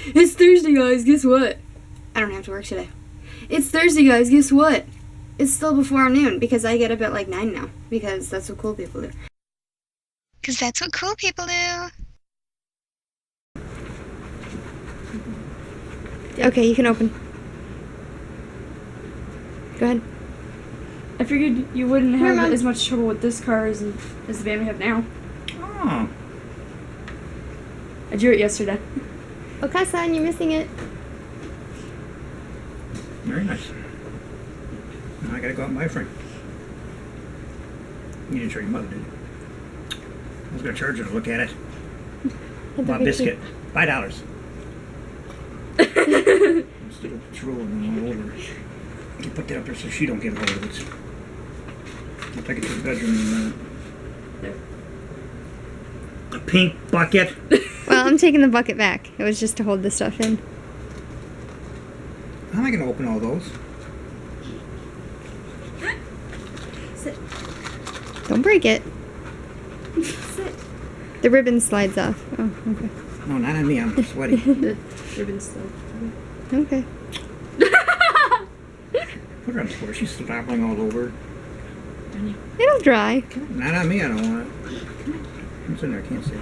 It's Thursday, guys. Guess what? I don't have to work today. It's Thursday, guys. Guess what? It's still before noon because I get up at like 9 now because that's what cool people do. Because that's what cool people do. Okay, you can open. Go ahead. I figured you wouldn't have as much trouble with this car as the van we have now. Oh. I drew it yesterday. Okasan, you're missing it. Very nice. Now I gotta go out and buy a frame. You didn't show your mother, did you? I was gonna charge her to look at it. Bought a biscuit. $5. Instead of patrolling all over. You put that up there so she don't get hold of it. I'll take it to the bedroom in a minute. There. A pink bucket. Well, I'm taking the bucket back. It was just to hold the stuff in. How am I gonna open all those? Sit. Don't break it. Sit. The ribbon slides off. Oh, okay. No, not on me. I'm sweaty. The ribbon's still. Okay. Put her on the floor. She's slobbering all over. It'll dry. Not on me. I don't want it. It's in there. I can't see.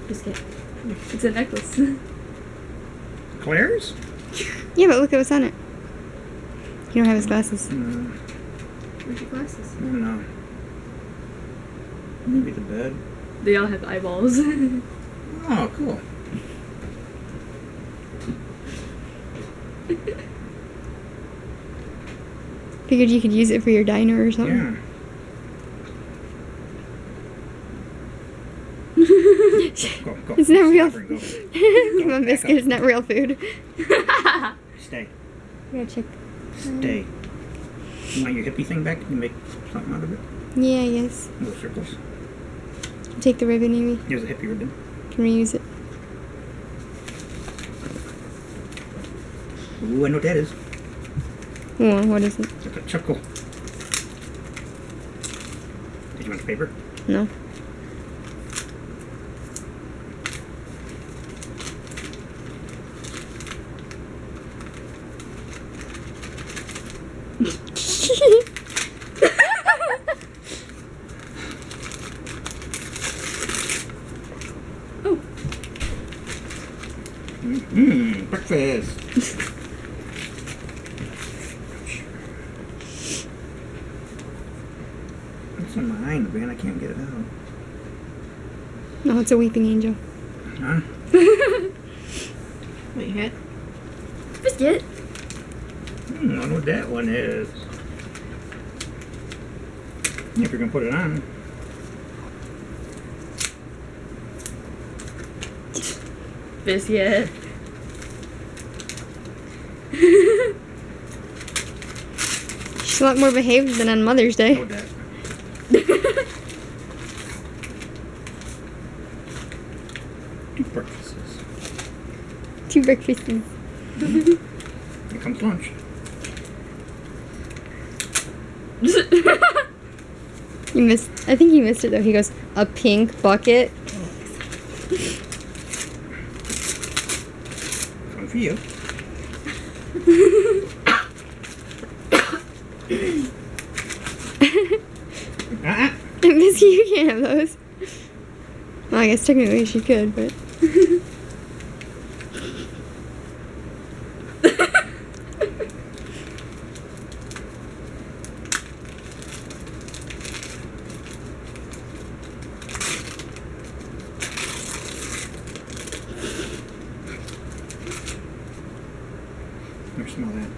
Biscuit. It's a necklace. Claire's? Yeah, but look at what's on it. You don't have his glasses. No. Where's your glasses? No. Maybe the bed. They all have eyeballs. Oh, cool. Figured you could use it for your diner or something. Yeah. Go. It's not real. Go. My Back biscuit up. is not real food. Stay. Yeah, check. Stay. You want your hippie thing back? Can you make something out of it? Yeah, yes. Little circles. Take the ribbon, Amy. Here's a hippie ribbon. Can we use it? Ooh, I know what that is. Oh, what is it? It's a chuckle. Did you want the paper? No. Breakfast. It's in my eye, man. I can't get it out. No, it's a weeping angel. Huh? Wait, your hat? Biscuit. I don't know what that one is. If you're gonna put it on. Biscuit. She's a lot more behaved than on Mother's Day. Hold that. Two breakfasts. 2 breakfasts. Here comes lunch. You missed. I think you missed it though. He goes, a pink bucket. One for you. Missy, you can't have those. Well, I guess technically she could, but. Here, smell that.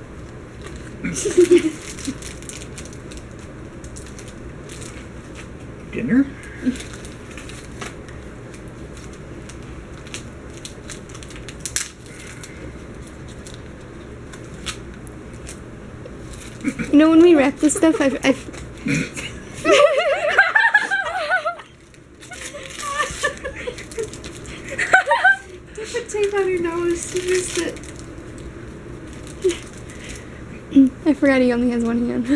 Dinner? You know, when we wrap this stuff, I've Put tape on your nose. You missed it. I forgot he only has one hand.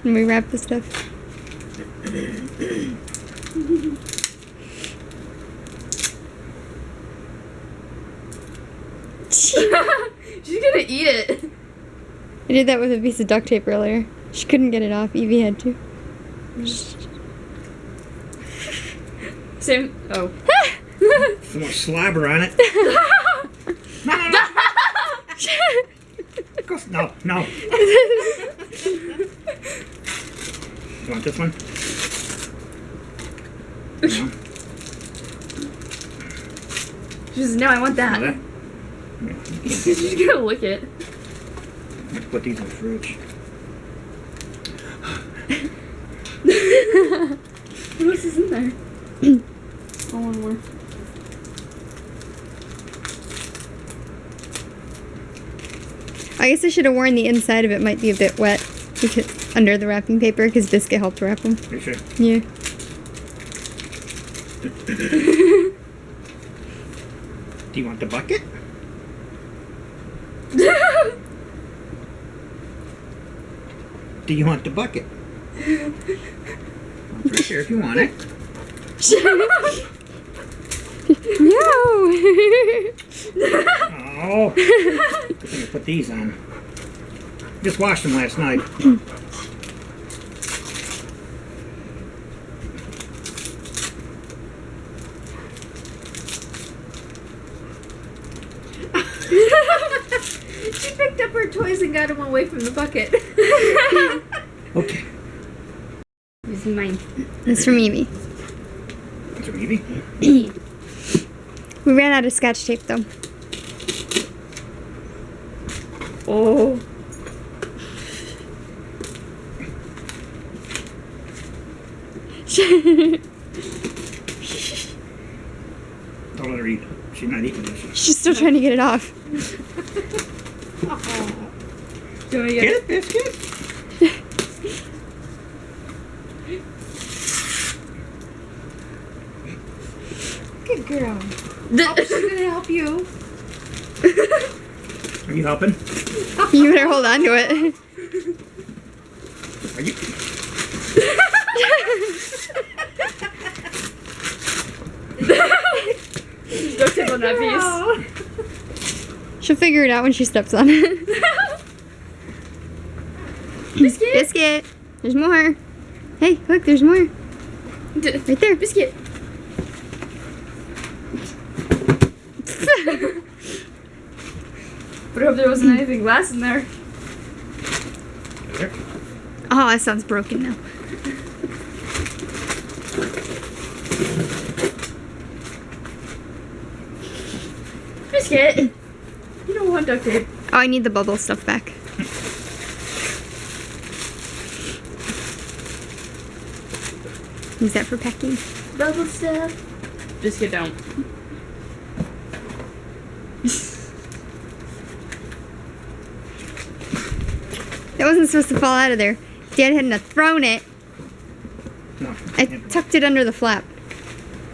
When we wrap the stuff. She's gonna eat it. I did that with a piece of duct tape earlier. She couldn't get it off. Evie had to. Same. Oh. Some more slobber on it. No. No. You want this one? No. She says, no, I want that. That? She's gonna lick it. Let's put these in the fridge. What else is in there? Oh, one more. I guess I should have warned the inside of it might be a bit wet because under the wrapping paper because Biscuit helped wrap them. You sure? Yeah. Do you want the bucket? Do you want the bucket? It's right here if you want it. No. Oh, good thing I put these on. Just washed them last night. She picked up her toys and got them away from the bucket. Okay. This is mine. That's from Evie. That's a maybe. We ran out of Scotch tape though. Oh. Don't let her eat. She's not eating this. She's still trying to get it off. Do you want to Get it, Biscuit? Good girl. Oh, she's gonna help you. Are you helping? You better hold on to it. Are you? Duct tape on that piece. She'll figure it out when she steps on it. Biscuit. Biscuit. There's more. Hey, look, there's more. Right there. Biscuit. But I hope there wasn't anything glass in there. There. Oh, that sounds broken now. Biscuit. You don't want duct tape. Oh, I need the bubble stuff back. Use that for packing. Bubble stuff. Biscuit don't. That wasn't supposed to fall out of there. Dad hadn't have thrown it. No. I tucked it under the flap.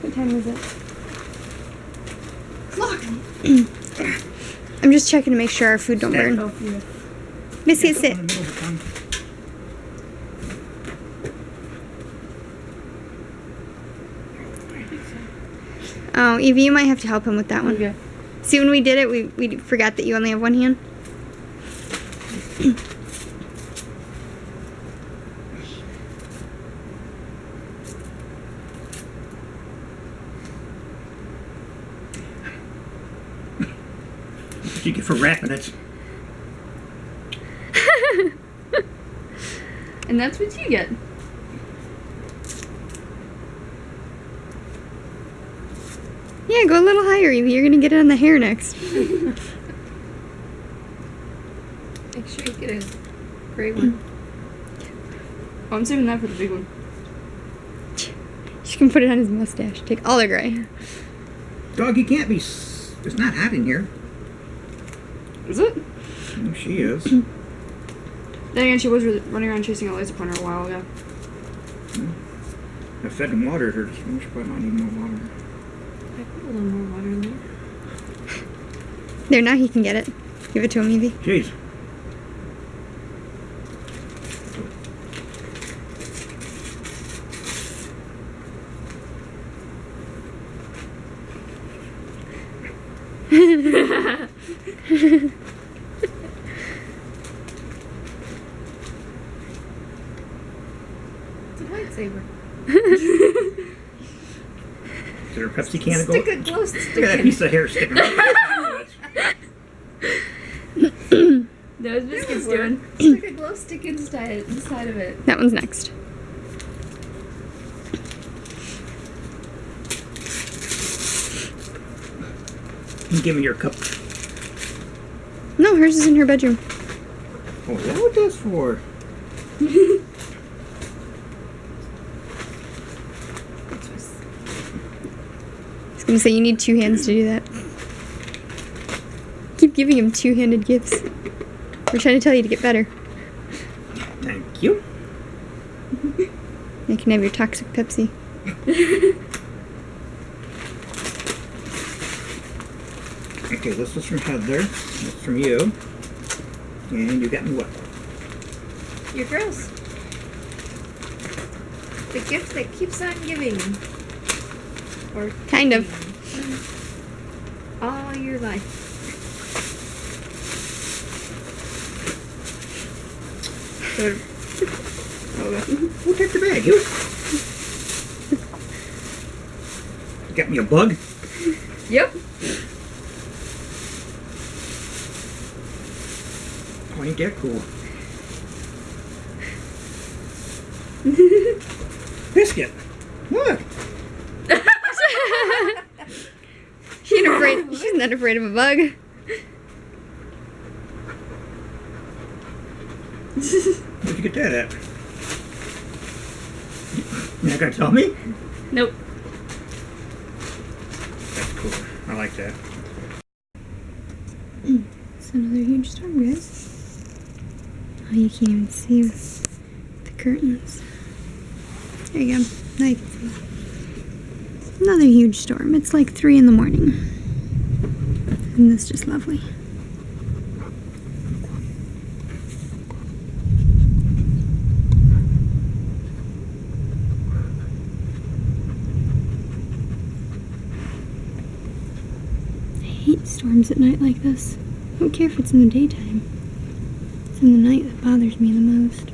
What time is it? Clock. I'm just checking to make sure our food don't burn. Oh, yeah. Biscuit, sit. In the middle of the tongue. Oh, Evie, you might have to help him with that one. Okay. See, when we did it, we forgot that you only have one hand. What you get for wrapping it? And that's what you get. Yeah, go a little higher, Evie. You're gonna get it on the hair next. Make sure you get a gray one. Oh, I'm saving that for the big one. She can put it on his mustache. Take all the gray. Dog, you can't be. It's not hot in here. Is it? Oh, she is. Then again, she was running around chasing a laser pointer a while ago. I fed and watered her. She probably might need more water. I put a little more water in there. There, now he can get it. Give it to him, Evie. Jeez. It's a lightsaber. Is there a Pepsi can to go? Stick a glow stick Look at that in. piece of hair sticking out. Those biscuits doing. Stick a glow stick inside of it. That one's next. Give me your cup. No, hers is in her bedroom. Oh, is that what that's for? I was gonna say you need 2 hands to do that. Keep giving him 2-handed gifts. We're trying to tell you to get better. Thank you. You can have your toxic Pepsi. Okay, this is from Heather. That's from you. And you got me what? Your girls. The gift that keeps on giving. Or Kind of. all your life. Who took the bag? You? You got me a bug? Yep. Oh, ain't that cool? Biscuit. Look. She's not afraid of a bug. Where'd you get that at? You're not gonna tell me? Nope. That's cool. I like that. It's another huge storm, guys. Oh, you can't even see the curtains. There you go. Now you can see. Another huge storm. It's like 3 in the morning. And it's just lovely. I hate storms at night like this. I don't care if it's in the daytime. It's in the night that bothers me the most.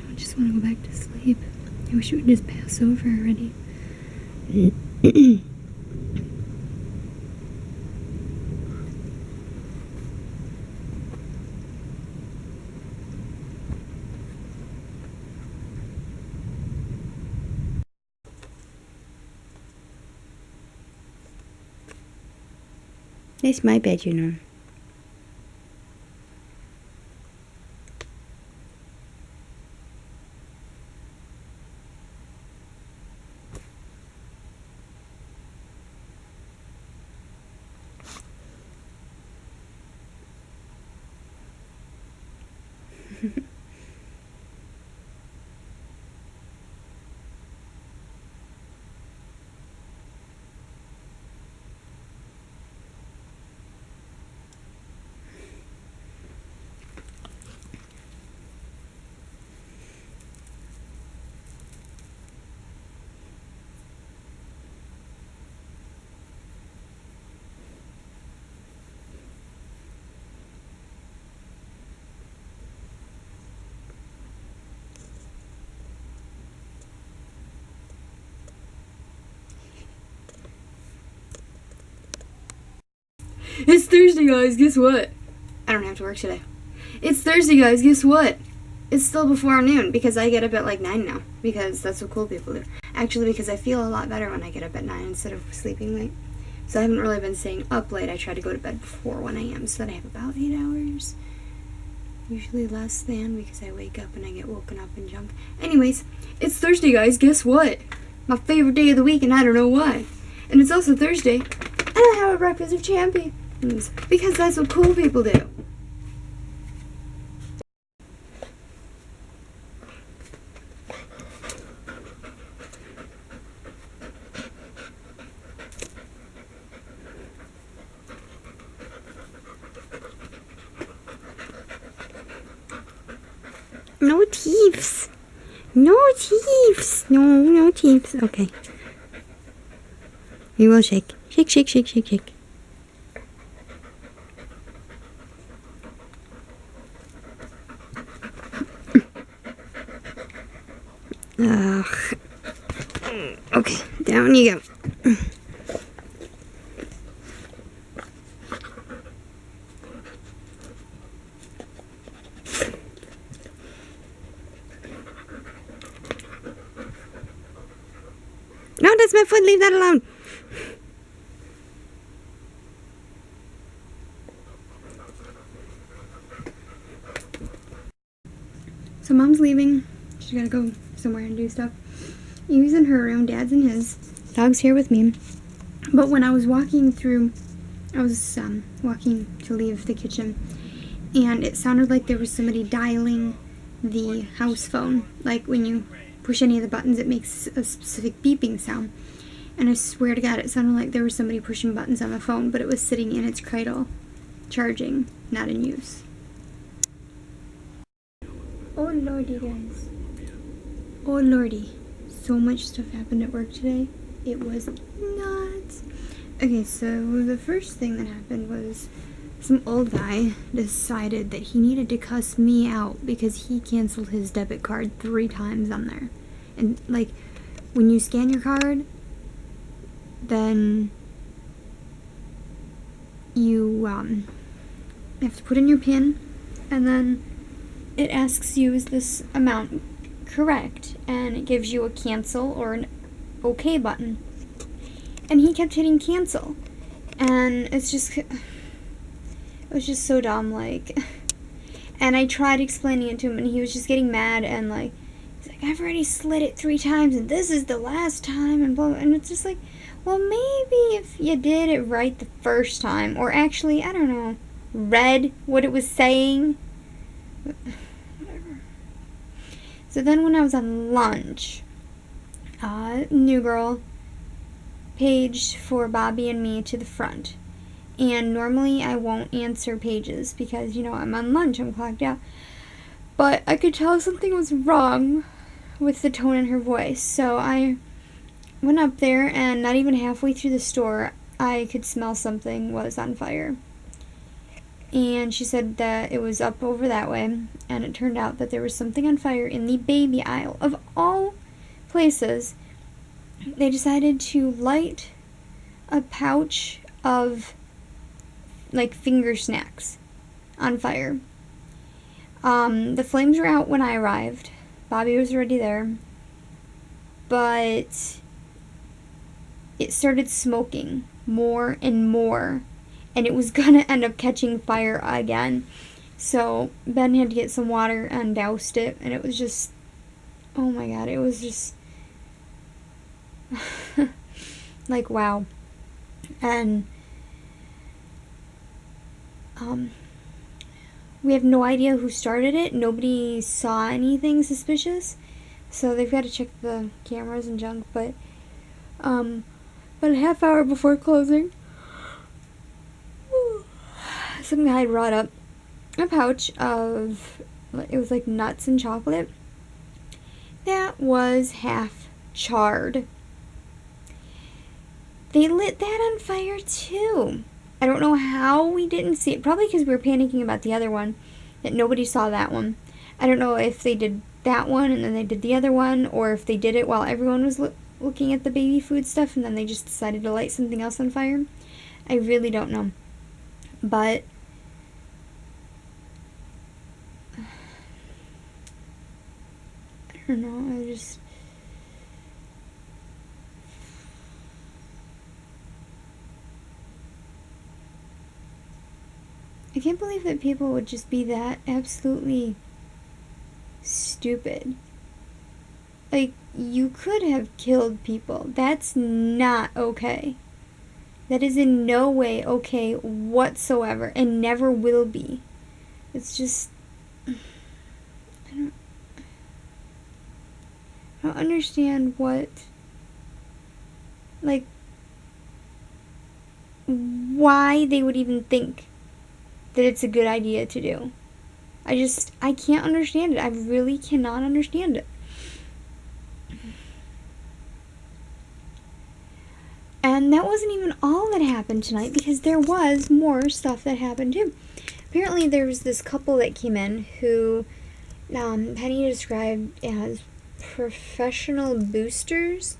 I just want to go back to sleep. I wish it would just pass over already. It's my bed, you know. It's Thursday, guys. Guess what? I don't have to work today. It's Thursday, guys. Guess what? It's still before noon because I get up at like 9 now because that's what cool people do. Actually, because I feel a lot better when I get up at 9 instead of sleeping late. So I haven't really been staying up late. I try to go to bed before 1 a.m. so that I have about 8 hours. Usually less than, because I wake up and I get woken up and junk. Anyways, it's Thursday, guys. Guess what? My favorite day of the week, and I don't know why. And it's also Thursday, and I have a breakfast of champions, because that's what cool people do. No thieves. No thieves. No thieves. Okay. We will shake. Shake, shake, shake, shake, shake. Ugh. Okay, down you go. No, that's my foot. Leave that alone. So Mom's leaving. She's gotta go somewhere and do stuff. Evie's in her room. Dad's in his. Dog's here with me. But when I was walking through, I was walking to leave the kitchen, and it sounded like there was somebody dialing the house phone. Like when you push any of the buttons, it makes a specific beeping sound. And I swear to God, it sounded like there was somebody pushing buttons on the phone, but it was sitting in its cradle, charging, not in use. Oh lordy, guys. Oh lordy. So much stuff happened at work today. It was nuts. Okay, so the first thing that happened was some old guy decided that he needed to cuss me out because he canceled his debit card 3 times on there. And like, when you scan your card, then you have to put in your PIN, and then it asks you, is this amount correct? And it gives you a cancel or an OK button. And he kept hitting cancel. And it was just so dumb, like. And I tried explaining it to him, and he was just getting mad, and like, he's like, I've already slid it 3 times, and this is the last time, and blah, blah. And it's just like, well, maybe if you did it right the first time, or actually, I don't know, read what it was saying. Whatever. So then when I was on lunch, new girl paged for Bobby and me to the front. And normally I won't answer pages because, you know, I'm on lunch, I'm clocked out. But I could tell something was wrong with the tone in her voice. So I went up there, and not even halfway through the store, I could smell something was on fire. And she said that it was up over that way, and it turned out that there was something on fire in the baby aisle. Of all places, they decided to light a pouch of like finger snacks on fire. The flames were out when I arrived. Bobby was already there, but it started smoking more and more, and it was gonna end up catching fire again. So Ben had to get some water and doused it, and it was just, oh my God, it was just like, wow. And we have no idea who started it. Nobody saw anything suspicious, so they've got to check the cameras and junk. But about a half hour before closing, some guy brought up a pouch of, it was like nuts and chocolate that was half charred. They lit that on fire too. I don't know how we didn't see it. Probably because we were panicking about the other one, that nobody saw that one. I don't know if they did that one and then they did the other one, or if they did it while everyone was looking at the baby food stuff and then they just decided to light something else on fire. I really don't know. But I don't know. I just... I don't know. I can't believe that people would just be that absolutely stupid. Like, you could have killed people. That's not okay. That is in no way okay whatsoever, and never will be. It's just, I don't understand what, like, why they would even think that it's a good idea to do. I can't understand it. I really cannot understand it. And that wasn't even all that happened tonight, because there was more stuff that happened too. Apparently there was this couple that came in who Penny described as professional boosters,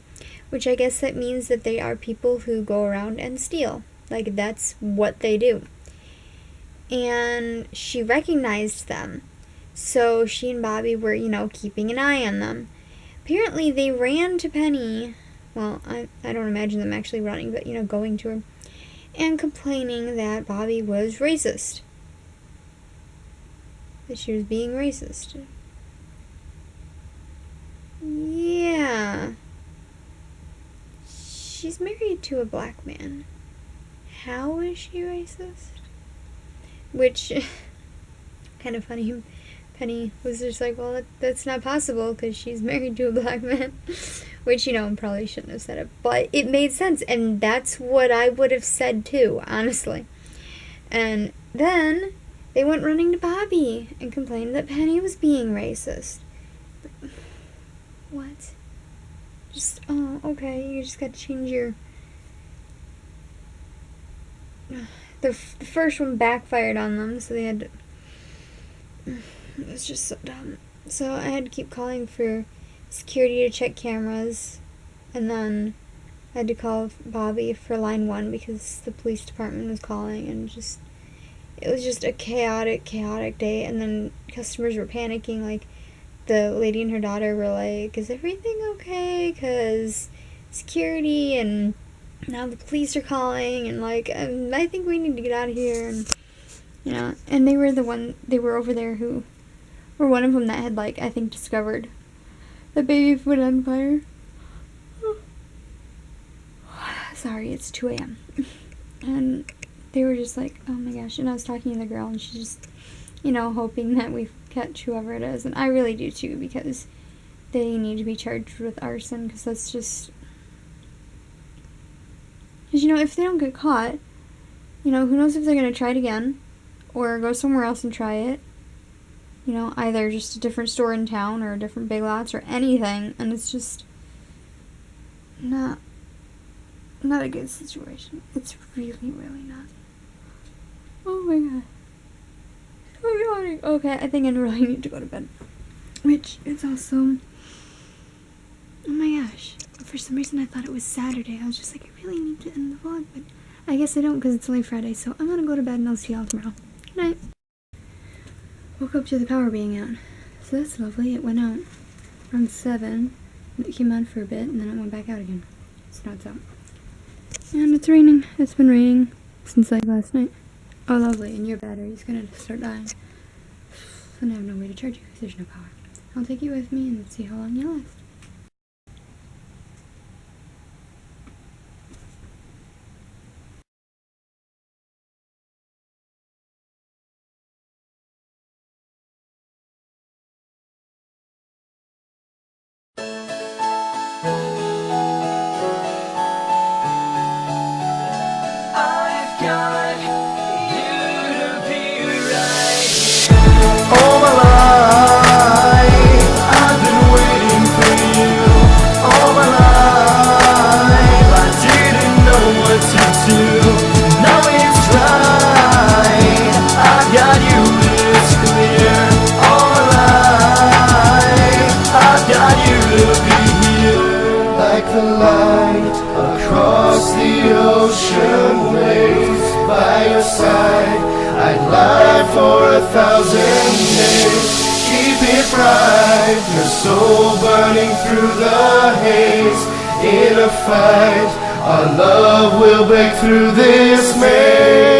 which I guess that means that they are people who go around and steal. Like, that's what they do. And she recognized them. So she and Bobby were, keeping an eye on them. Apparently they ran to Penny. Well, I don't imagine them actually running, but, going to her. And complaining that Bobby was racist. That she was being racist. Yeah. She's married to a black man. How is she racist? Which, kind of funny. Penny was just like, well, that's not possible because she's married to a black man. Which, probably shouldn't have said it. But it made sense. And that's what I would have said too, honestly. And then they went running to Bobby and complained that Penny was being racist. What? Just, oh, okay, you just got to change your... The first one backfired on them, so they had to... It was just so dumb. So I had to keep calling for security to check cameras, and then I had to call Bobby for line 1 because the police department was calling, and it was just a chaotic day. And then customers were panicking, like the lady and her daughter were like, is everything okay? Because security, and now the police are calling, and like, I think we need to get out of here. And and they were over there who were one of them that had, like, I think discovered the baby food on fire. Sorry, it's 2 a.m. And they were just like, oh my gosh. And I was talking to the girl, and she's just, hoping that we catch whoever it is. And I really do too, because they need to be charged with arson, because that's just... Because, if they don't get caught, who knows if they're going to try it again, or go somewhere else and try it. Either just a different store in town, or a different Big Lots, or anything. And it's just not a good situation. It's really, really not. Oh my god. I'm yawning. Okay, I think I really need to go to bed. Which, it's also... Oh my gosh. For some reason I thought it was Saturday. I was just like, I really need to end the vlog, but I guess I don't, because it's only Friday. So I'm gonna go to bed, and I'll see y'all tomorrow. Good night. Woke up to the power being out. So that's lovely. It went out around 7. And it came on for a bit, and then it went back out again. So now it's out. And it's raining. It's been raining since like last night. Oh, lovely. And your battery's gonna start dying. And I have no way to charge you because there's no power. I'll take you with me and see how long you last. All my life, I've been waiting for you. All my life, I didn't know what to do. Now it's right, I've got you, it's clear. All my life, I've got you to be here. Like the light across the ocean waves, by your side I'd lie for 1,000 days. Keep it bright, your soul burning through the haze. In a fight, our love will break through this maze.